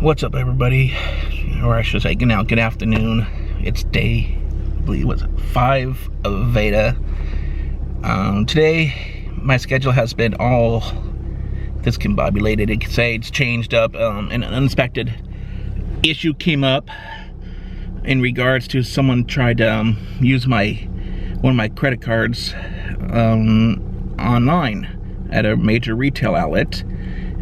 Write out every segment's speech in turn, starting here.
What's up, everybody? Or I should say, good afternoon. It's day, I believe, was 5 of Veda. Today, my schedule has been all discombobulated. It could say it's changed up. An unexpected issue came up in regards to someone tried to use one of my credit cards online at a major retail outlet.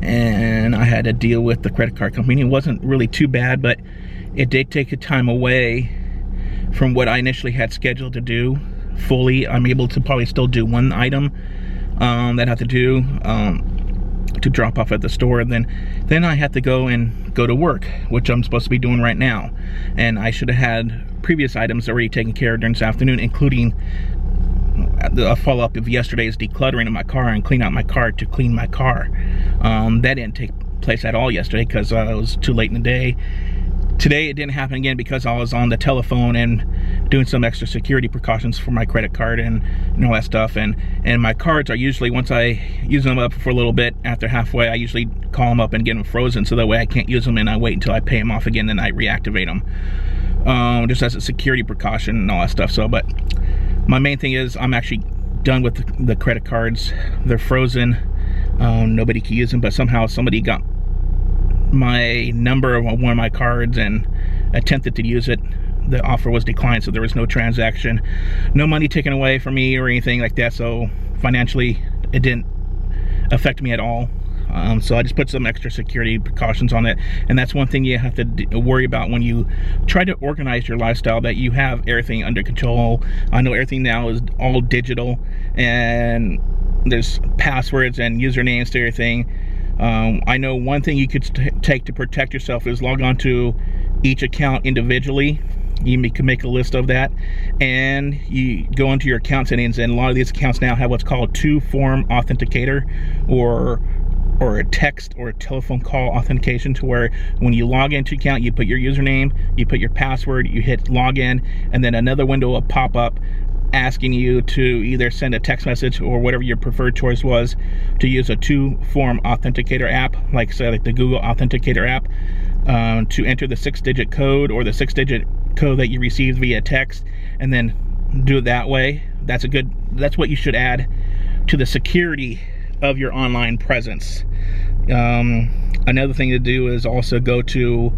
And I had to deal with the credit card company. It wasn't really too bad, but it did take a time away from what I initially had scheduled to do fully. I'm able to probably still do one item that I have to do to drop off at the store, and then I have to go to work, which I'm supposed to be doing right now. And I should have had previous items already taken care of during this afternoon, including a follow-up of yesterday's decluttering of my car and clean out my car to clean my car. That didn't take place at all yesterday because it was too late in the day. Today it didn't happen again because I was on the telephone and doing some extra security precautions for my credit card and all that stuff. And my cards are usually, once I use them up for a little bit, after halfway, I usually call them up and get them frozen, so that way I can't use them and I wait until I pay them off again, then I reactivate them. Just as a security precaution and all that stuff. So, but my main thing is I'm actually done with the credit cards. They're frozen. Nobody can use them, but somehow somebody got my number of one of my cards and attempted to use it. The offer was declined, so there was no transaction, no money taken away from me or anything like that. So financially, it didn't affect me at all. So I just put some extra security precautions on it, and that's one thing you have to worry about when you try to organize your lifestyle, that you have everything under control. I know everything now is all digital, and there's passwords and usernames to everything. I know one thing you could take to protect yourself is log on to each account individually. You can make a list of that, and you go into your account settings, and a lot of these accounts now have what's called two-form authenticator, or a text or a telephone call authentication, to where when you log into your account, you put your username, you put your password, you hit login, and then another window will pop up asking you to either send a text message or whatever your preferred choice was, to use a two-form authenticator app, like say like the Google Authenticator app, to enter the 6-digit code or the 6-digit code that you received via text, and then do it that way. That's what you should add to the security of your online presence. Another thing to do is also go to,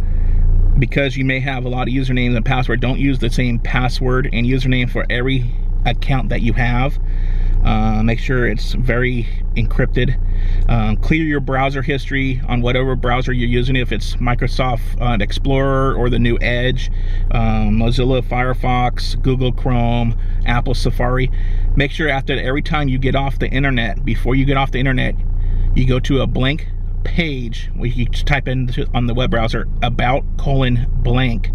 because you may have a lot of usernames and password, don't use the same password and username for every account that you have. Make sure it's very encrypted. Clear your browser history on whatever browser you're using, if it's Microsoft Explorer or the new Edge, Mozilla Firefox, Google Chrome, Apple Safari. Make sure after every time you get off the internet, before you get off the internet, you go to a blank page where you type into on the web browser about:blank,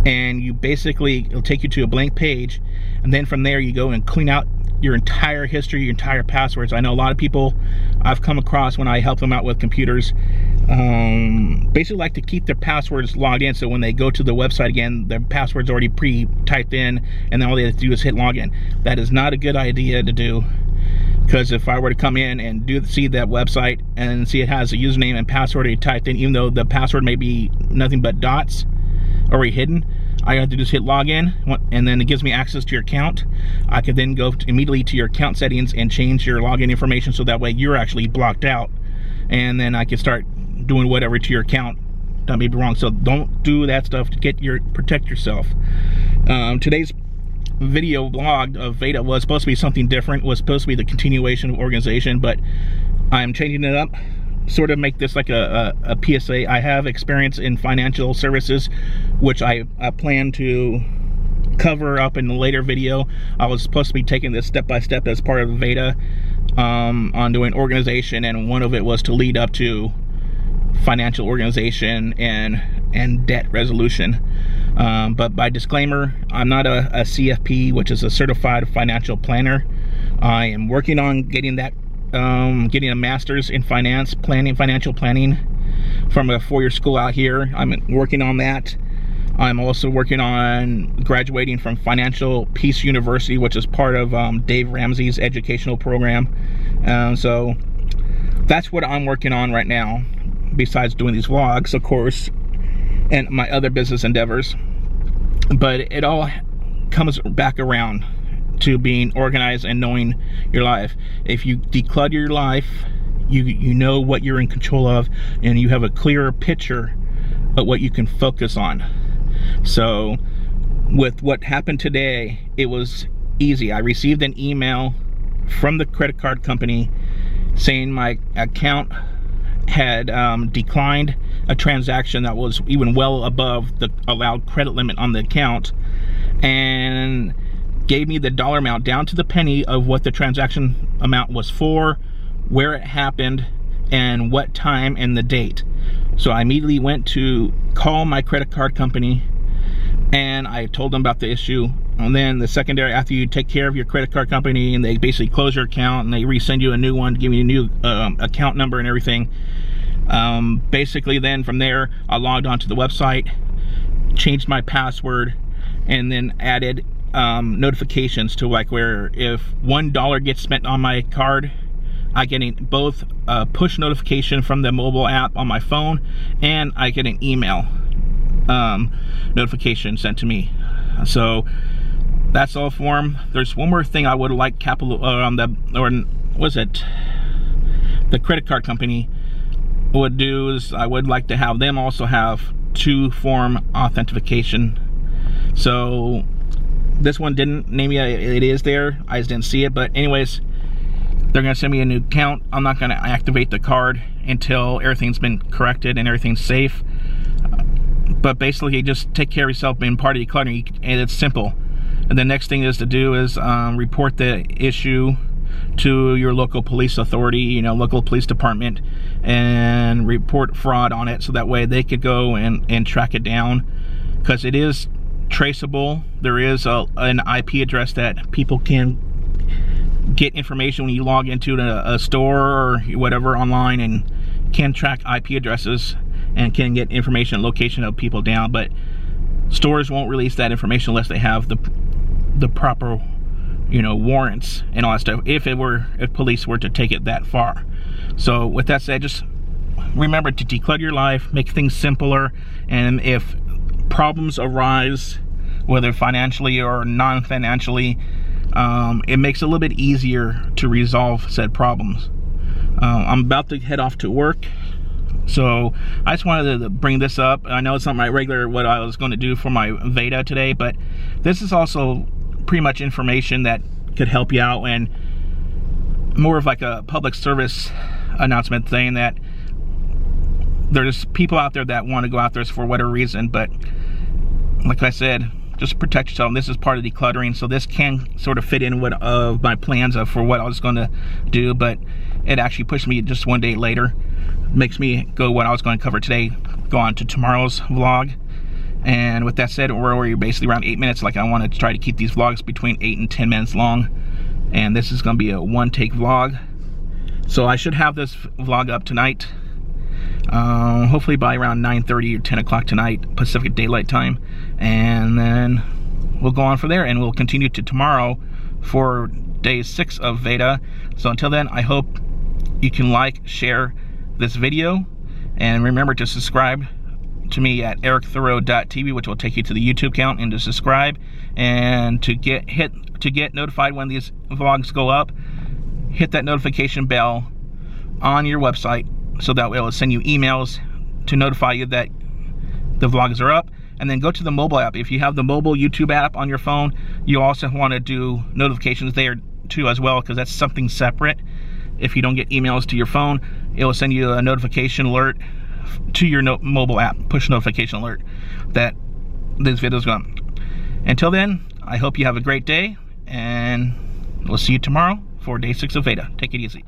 and you basically, it'll take you to a blank page, and then from there you go and clean out your entire history, your entire passwords. I know a lot of people I've come across when I help them out with computers, basically like to keep their passwords logged in, so when they go to the website again, their password's already pre-typed in, and then all they have to do is hit login. That is not a good idea to do, because if I were to come in and see that website and see it has a username and password already typed in, even though the password may be nothing but dots already hidden, I have to just hit login, and then it gives me access to your account. I can then go immediately to your account settings and change your login information, so that way you're actually blocked out, and then I can start doing whatever to your account that may be wrong. So don't do that stuff to protect yourself. Today's video blog of Veda was supposed to be something different, was supposed to be the continuation of organization, but I'm changing it up, sort of make this like a PSA. I have experience in financial services, which I plan to cover up in a later video. I was supposed to be taking this step by step as part of Veda on doing organization, and one of it was to lead up to financial organization and debt resolution. But by disclaimer, I'm not a CFP, which is a certified financial planner. I am working on getting that, getting a master's in financial planning from a 4-year school out here. I'm working on that. I'm also working on graduating from Financial Peace University, which is part of Dave Ramsey's educational program. So that's what I'm working on right now. besides doing these vlogs, of course, and my other business endeavors. But it all comes back around to being organized and knowing your life. If you declutter your life, you know what you're in control of, and you have a clearer picture of what you can focus on. So with what happened today, it was easy. I received an email from the credit card company saying my account had declined a transaction that was even well above the allowed credit limit on the account, and gave me the dollar amount down to the penny of what the transaction amount was for, where it happened, and what time and the date. So I immediately went to call my credit card company, and I told them about the issue. And then the secondary, after you take care of your credit card company and they basically close your account and they resend you a new one, give you a new account number and everything, basically then from there I logged onto the website, changed my password, and then added notifications to, like, where if $1 gets spent on my card, I get both a push notification from the mobile app on my phone, and I get an email notification sent to me. So that's all for them. There's one more thing I would like the credit card company would do, is I would like to have them also have two-form authentication. So this one didn't, maybe it is there, I just didn't see it. But anyways, they're gonna send me a new account. I'm not gonna activate the card until everything's been corrected and everything's safe. But basically, just take care of yourself, being part of decluttering, and it's simple. And the next thing is to do is report the issue to your local police authority, local police department, and report fraud on it, so that way they could go and track it down, because it is traceable. There is an IP address that people can get information when you log into a store or whatever online, and can track IP addresses and can get information and location of people down. But stores won't release that information unless they have the proper warrants and all that stuff, if police were to take it that far. So with that said, just remember to declutter your life, make things simpler, and if problems arise, whether financially or non-financially, it makes it a little bit easier to resolve said problems. I'm about to head off to work, so I just wanted to bring this up. I know it's not my regular what I was going to do for my Veda today, but this is also pretty much information that could help you out, and more of like a public service announcement thing, that there's people out there that want to go out there for whatever reason, but like I said, just protect yourself. And this is part of decluttering, so this can sort of fit in what of my plans for what I was going to do, but it actually pushed me just one day later, makes me go what I was going to cover today, go on to tomorrow's vlog. And with that said, we're basically around 8 minutes. Like, I want to try to keep these vlogs between 8 and 10 minutes long, and this is going to be a one-take vlog. So I should have this vlog up tonight, hopefully by around 9:30 or 10 o'clock tonight, Pacific Daylight Time, and then we'll go on from there, and we'll continue to tomorrow for day 6 of Veda. So until then, I hope you can like, share this video, and remember to subscribe to me at ericthurow.tv, which will take you to the YouTube account, and to subscribe, and to get notified when these vlogs go up. Hit that notification bell on your website, so that way it will send you emails to notify you that the vlogs are up. And then go to the mobile app. If you have the mobile YouTube app on your phone, you also want to do notifications there too as well, because that's something separate. If you don't get emails to your phone, it will send you a notification alert to your mobile app, push notification alert, that this video is gone. Until then, I hope you have a great day, and we'll see you tomorrow for day 6 of Veda. Take it easy.